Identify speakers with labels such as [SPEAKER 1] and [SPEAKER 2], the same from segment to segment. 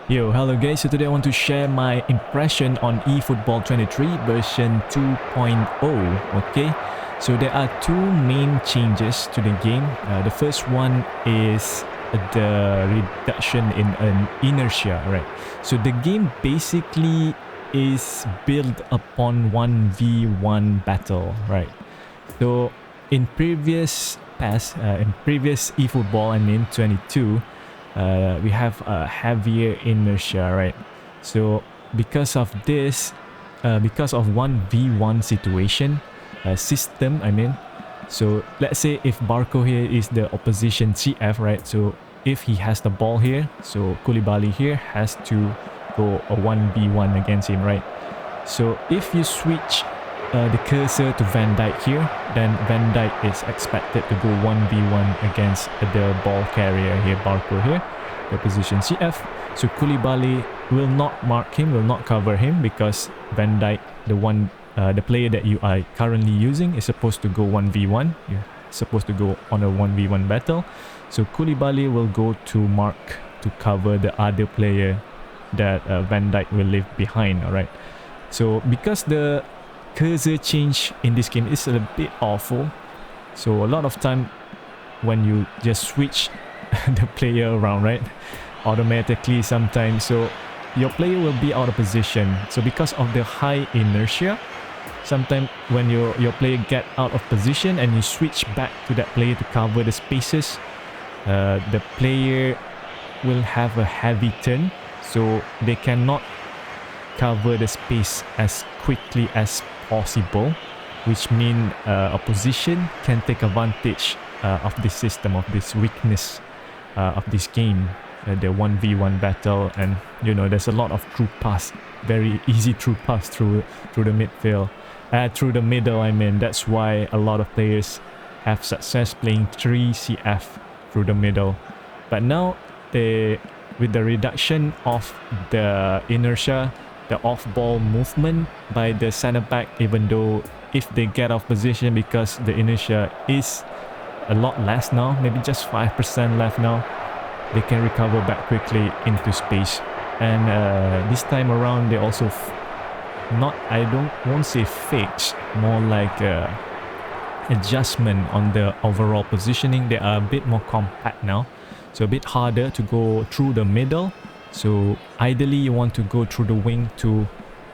[SPEAKER 1] Yo, hello guys, so today I want to share my impression on eFootball 23 version 2.0. Okay, so there are two main changes to the game. The first one is the reduction in an inertia, right? So the game basically is built upon 1v1 battle, right? So in previous eFootball, 22, we have a heavier inertia, right? So because of this, because of 1v1 situation system, so let's say if Barco here is the opposition CF, right? So if he has the ball here, so Koulibaly here has to go a 1v1 against him, right? So if you switch the cursor to Van Dijk here, then Van Dijk is expected to go 1v1 against the ball carrier here, Barco here, the position CF. So Koulibaly will not mark him, will not cover him, because Van Dijk, the player that you are currently using, is supposed to go 1v1. You're supposed to go on a 1v1 battle. So Koulibaly will go to mark, to cover the other player that Van Dijk will leave behind, alright? So because the cursor change in this game is a bit awful, so a lot of time when you just switch the player around, right, automatically sometimes, so your player will be out of position. So because of the high inertia, sometimes when your player get out of position and you switch back to that player to cover the spaces, the player will have a heavy turn, so they cannot cover the space as quickly as possible, which means opposition can take advantage of this system, of this weakness of this game, the 1v1 battle. And you know, there's a lot of through pass, very easy through pass through the midfield, through the middle. That's why a lot of players have success playing 3 CF through the middle. But now with the reduction of the inertia, the off-ball movement by the center-back, even though if they get off position, because the inertia is a lot less now, maybe just 5% left now, they can recover back quickly into space. And this time around, they also won't say fix, more like adjustment on the overall positioning. They are a bit more compact now, so a bit harder to go through the middle. So ideally you want to go through the wing to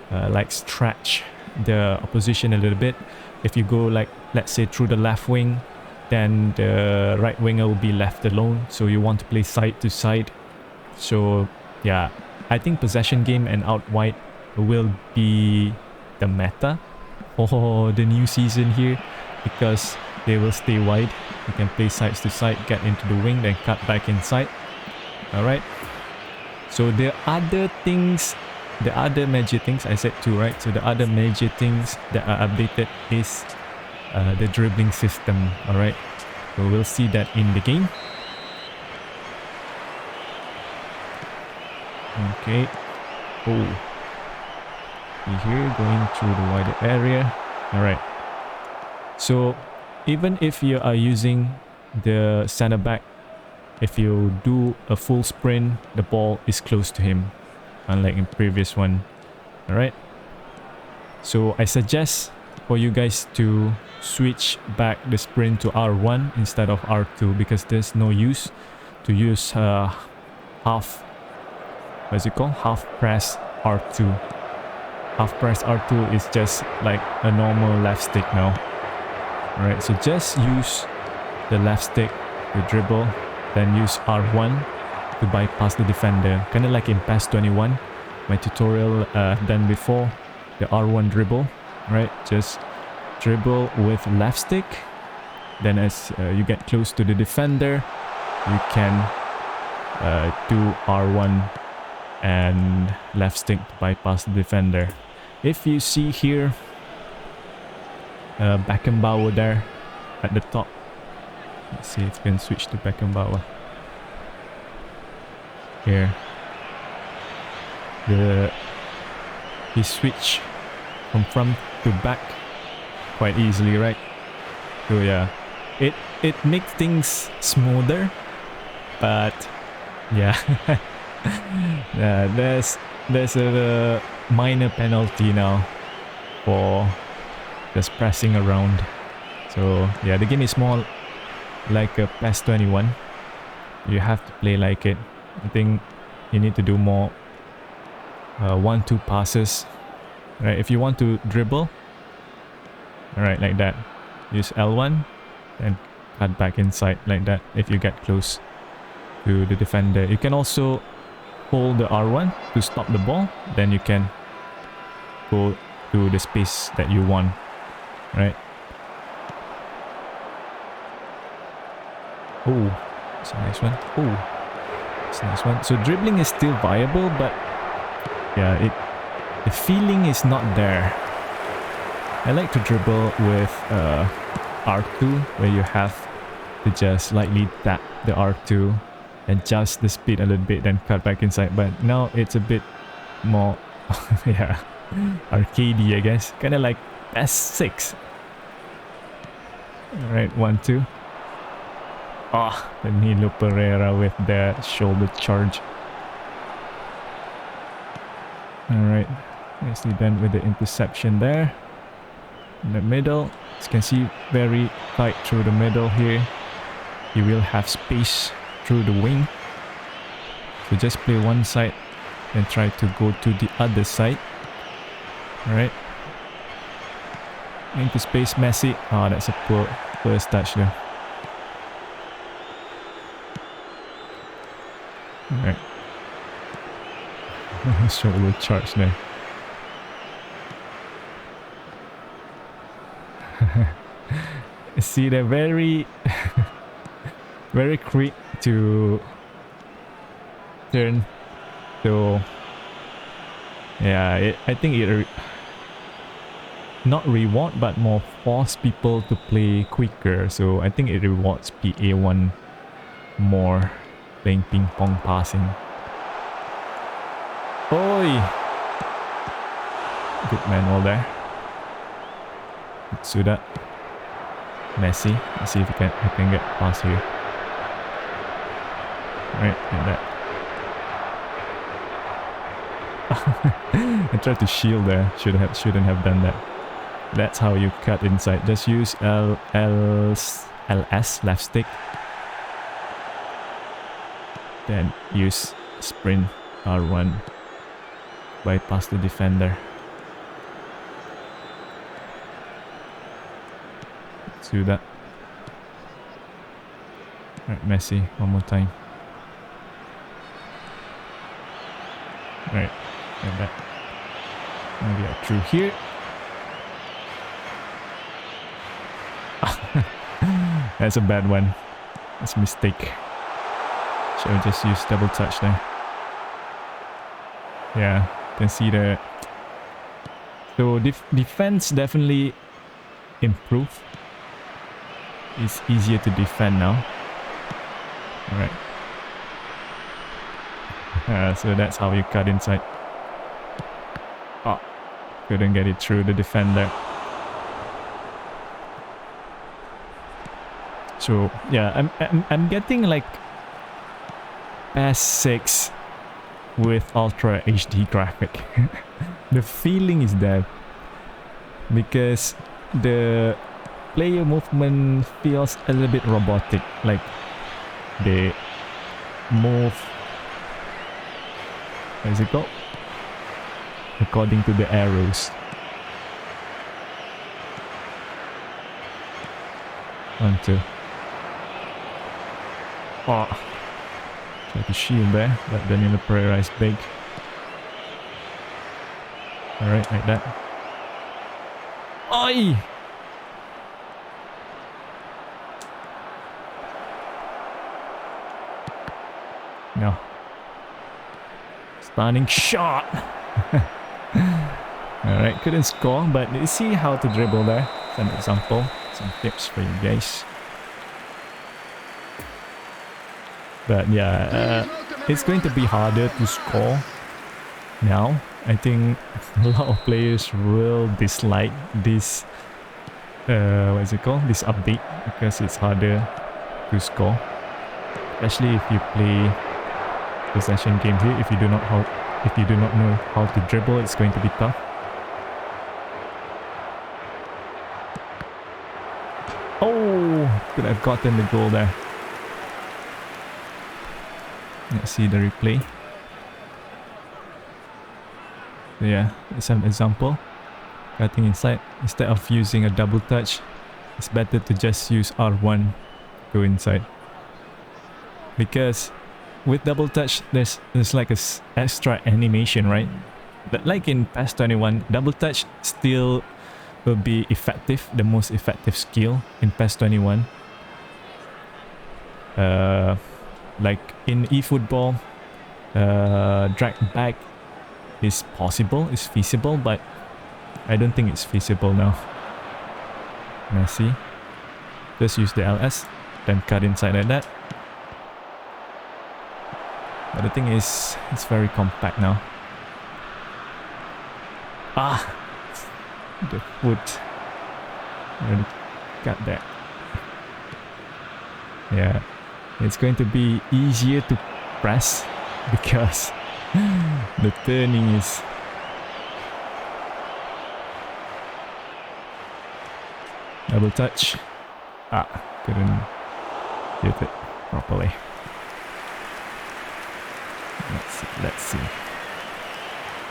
[SPEAKER 1] like stretch the opposition a little bit. If you go, like, let's say through the left wing, then the right winger will be left alone, so you want to play side to side. So yeah, I think possession game and out wide will be the meta for the new season here, because they will stay wide. You can play sides to side, get into the wing, then cut back inside. Alright, so the other major things, I said two, right? So the other major things that are updated is the dribbling system, alright? So we'll see that in the game. Okay. Oh. Here, going through the wider area. Alright. So even if you are using the center back, if you do a full sprint, the ball is close to him, unlike in previous one. Alright, so I suggest for you guys to switch back the sprint to R1 instead of R2, because there's no use to use half press R2. Half press R2 is just like a normal left stick now. Alright, so just use the left stick to dribble, then use R1 to bypass the defender, kind of like in PES 21, my tutorial done before, the R1 dribble, right? Just dribble with left stick, then as you get close to the defender, you can do R1 and left stick to bypass the defender. If you see here, Beckenbauer there at the top. Let's see if we can switch to Beckenbauer. Here. He switched from front to back quite easily, right? So yeah, it makes things smoother, but yeah, Yeah, there's a minor penalty now for just pressing around. So yeah, the game is more like a PES 21. You have to play like it. I think you need to do more 1-2 passes. Right, if you want to dribble, alright, like that. Use L1 and cut back inside like that if you get close to the defender. You can also hold the R1 to stop the ball, then you can go to the space that you want, right? Oh, it's a nice one. Oh, it's a nice one. So dribbling is still viable, but yeah, the feeling is not there. I like to dribble with R2, where you have to just lightly tap the R2, adjust the speed a little bit, then cut back inside. But now it's a bit more, yeah, arcadey, I guess. Kind of like S6. Alright, 1-2. Ah, Danilo Pereira with the shoulder charge. Alright, nicely done with the interception there. In the middle, as you can see, very tight through the middle here. You will have space through the wing. So just play one side and try to go to the other side. Alright. Into space, Messi. Ah, that's a poor first touch there. Alright. Shoulder charge there. See, they're very very quick to turn. So yeah, I think it not reward but more force people to play quicker. So I think it rewards PA1 more, playing ping pong passing. Oi! Good manual there. Suda. Messi. Let's see if we can get past here. Right, like that. I tried to shield there. Shouldn't have done that. That's how you cut inside. Just use LS left stick. Then use sprint R1. Bypass the defender. Let's do that. Alright, Messi, one more time. Right, like that. Now we are through here. That's a bad one. That's a mistake. Should have just used double touch there. Yeah, you can see the... So defense definitely improved. It's easier to defend now. Alright. So that's how you cut inside. Oh, couldn't get it through the defender. So yeah, I'm getting like PES 6 with Ultra HD graphic. The feeling is there because the player movement feels a little bit robotic, like they move, what is it called, according to the arrows. One, two. Oh, try to shield there, but Danilo Pereira is big. Alright, like that. Oi! No. Stunning shot! Alright, couldn't score, but you see how to dribble there. Some example, some tips for you guys. But yeah, it's going to be harder to score now. I think a lot of players will dislike this, what is it called? This update, because it's harder to score. Especially if you play possession game here. If you do not know how to dribble, it's going to be tough. Oh, could have gotten the goal there. Let's see the replay. So yeah, some example. Cutting inside. Instead of using a double touch, it's better to just use R1, go inside. Because with double touch, there's like a extra animation, right? But like in PES 21, double touch still will be effective, the most effective skill in PES 21. Like in eFootball, drag back is possible, is feasible, but I don't think it's feasible now. Messi. Just use the LS, then cut inside like that. But the thing is, it's very compact now. Ah! The foot. Already got that. Yeah. It's going to be easier to press because the turning is... Double touch. Ah, couldn't hit it properly. Let's see.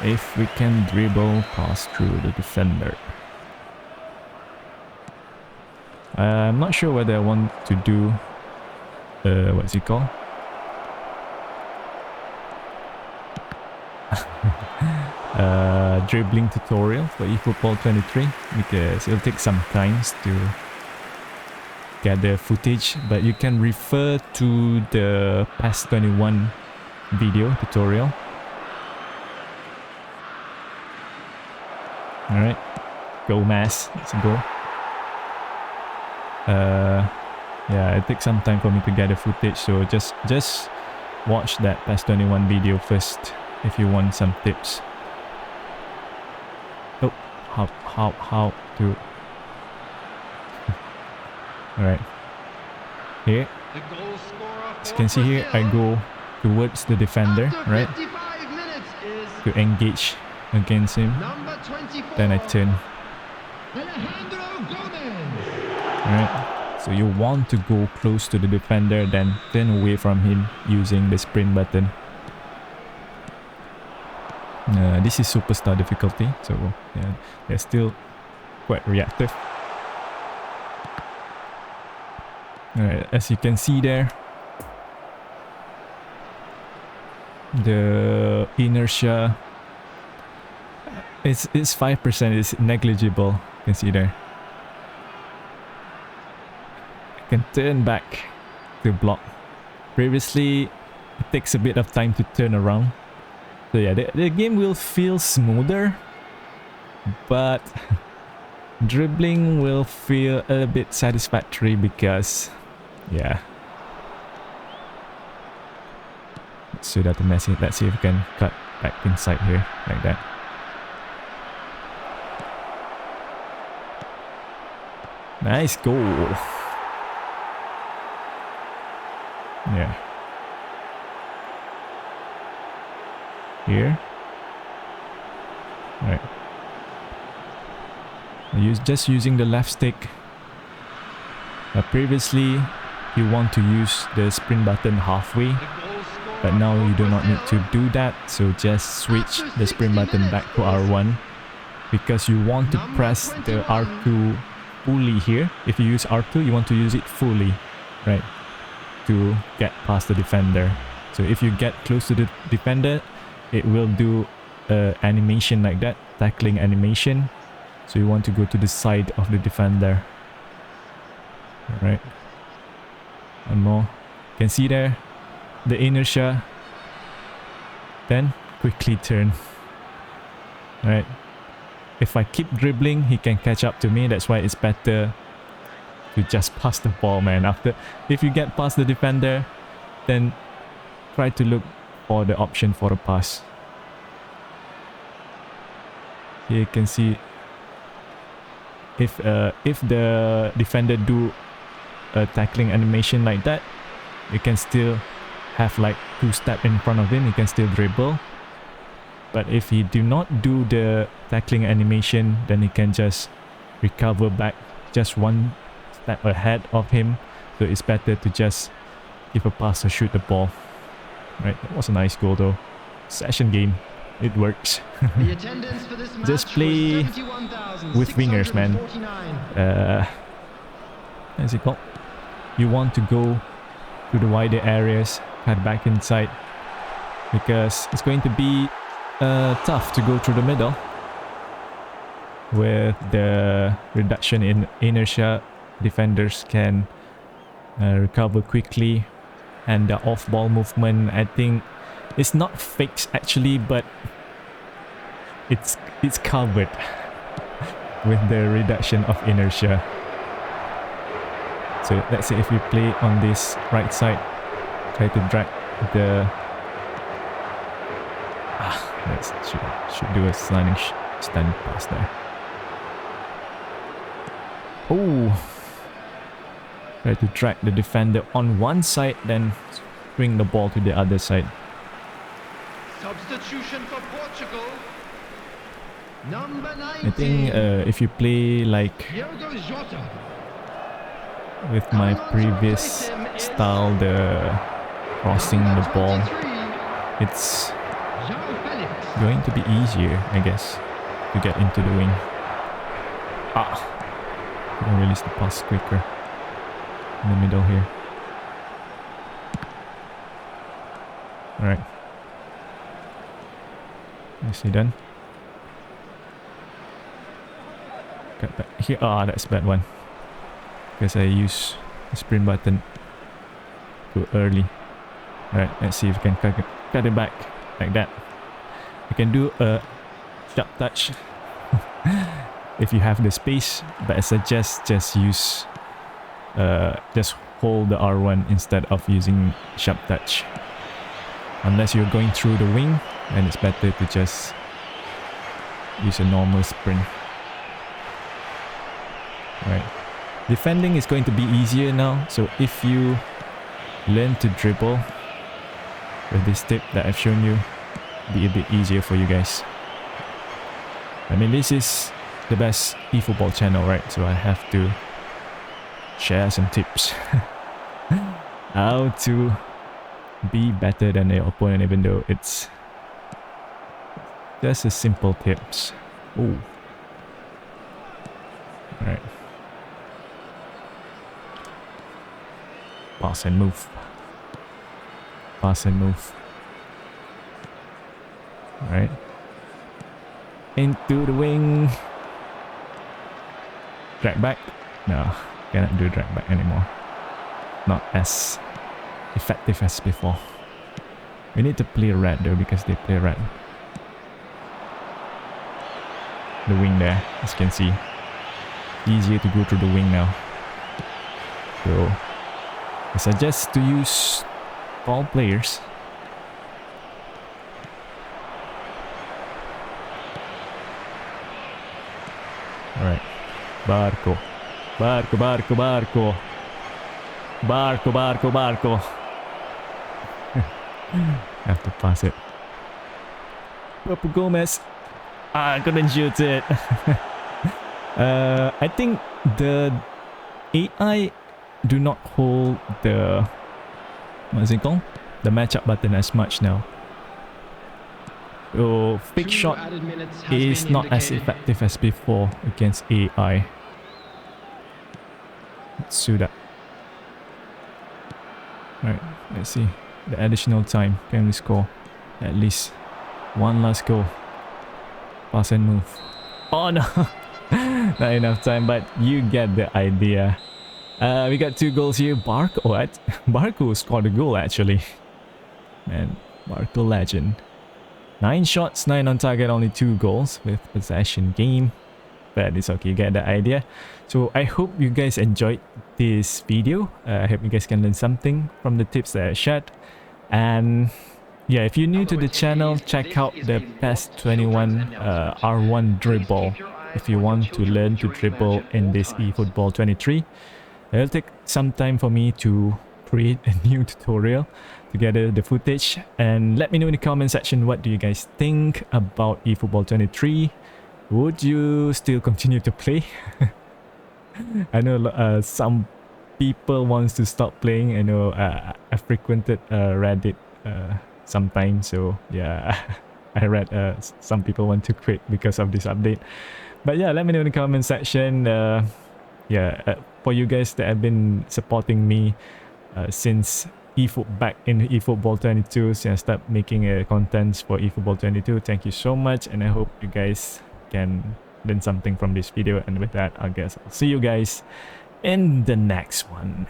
[SPEAKER 1] If we can dribble past through the defender. I'm not sure whether I want to do what's it called? Dribbling tutorial for eFootball 23 because it'll take some time to get the footage, but you can refer to the PES 21 video tutorial. Alright, go Mass, let's go. Yeah, it takes some time for me to get the footage, so just watch that PES 21 video first if you want some tips. Oh, how to... Alright. Here, as you can see here, I go towards the defender, right? To engage against him. Then I turn. Alright. So you want to go close to the defender, then turn away from him using the sprint button. This is superstar difficulty, so yeah, they're still quite reactive. Alright, as you can see there, the inertia it's 5%, it's negligible. You can see there. I can turn back to block. Previously, it takes a bit of time to turn around. So yeah, the game will feel smoother, but dribbling will feel a bit satisfactory because, yeah. So that the Messi, let's see if we can cut back inside here like that. Nice goal. Yeah. Here. Right. Just using the left stick. Previously, you want to use the sprint button halfway, but now you do not need to do that. So just switch the sprint button back to R1 because you want to press the R2 fully here. If you use R2, you want to use it fully, right, to get past the defender. So if you get close to the defender, it will do animation like that, tackling animation. So you want to go to the side of the defender. Alright. One more. You can see there the inertia. Then quickly turn. Alright. If I keep dribbling, he can catch up to me. That's why it's better to just pass the ball, man. If you get past the defender, then try to look for the option for a pass. Here you can see if the defender do a tackling animation like that, you can still have like 2 steps in front of him, he can still dribble. But if he do not do the tackling animation, then he can just recover back just 1 step ahead of him. So it's better to just give a pass or shoot the ball. Right, that was a nice goal though. Session game, it works. Just play with wingers, man. As it called, you want to go to the wider areas, cut back inside, because it's going to be tough to go through the middle. With the reduction in inertia, defenders can recover quickly, and the off-ball movement, I think, it's not fixed actually, but it's covered with the reduction of inertia. So let's say if we play on this right side, try to drag the let's should do a sliding stand pass there. Oh, try to drag the defender on one side, then bring the ball to the other side.
[SPEAKER 2] Substitution for Portugal. Number 19.
[SPEAKER 1] I think if you play like with my previous style, the crossing the ball, it's going to be easier, I guess, to get into the wing. Can release the pass quicker in the middle here. Alright. Nicely done. Cut back here. That's a bad one. Because I use the sprint button too early. Alright, let's see if we can cut it back like that. You can do a sharp touch if you have the space, but I suggest just use just hold the R1 instead of using sharp touch. Unless you're going through the wing, then it's better to just use a normal sprint. Right. Defending is going to be easier now, so if you learn to dribble with this tip that I've shown you, be a bit easier for you guys. I mean, this is the best eFootball channel, right? So I have to share some tips how to be better than the opponent, even though it's just a simple tips. Oh, right. Pass and move. Pass and move. Alright. Into the wing. Drag back. No, cannot do drag back anymore. Not as effective as before. We need to play red though, because they play red. The wing there, as you can see. Easier to go through the wing now. So I suggest to use tall players. Alright. Barco. Barco, barco, barco. Barco, barco, barco. Have to pass it. Papu Gomez. I couldn't shoot it. I think the AI do not hold the, what's it called? The matchup button as much now. So fake shot is not as effective as before against AI. Let's do that. Alright, let's see. The additional time. Can we score at least one last goal? Pass and move. Oh no! Not enough time, but you get the idea. We got 2 goals here. Barco scored a goal actually. Man, Barco legend. 9 shots, 9 on target, only 2 goals with possession game. But it's okay, you get the idea. So I hope you guys enjoyed this video. I hope you guys can learn something from the tips that I shared. And yeah, if you're new to the channel, check out the PES21 R1 dribble if you want to learn to dribble in this eFootball 23. It'll take some time for me to create a new tutorial to gather the footage, and let me know in the comment section what do you guys think about eFootball 23. Would you still continue to play? I know some people wants to stop playing. I know I frequented Reddit sometimes, so yeah, I read some people want to quit because of this update. But yeah, let me know in the comment section. For you guys that have been supporting me since back in eFootball 22, since I started making contents for eFootball 22. Thank you so much, and I hope you guys can learn something from this video. And with that, I guess I'll see you guys in the next one.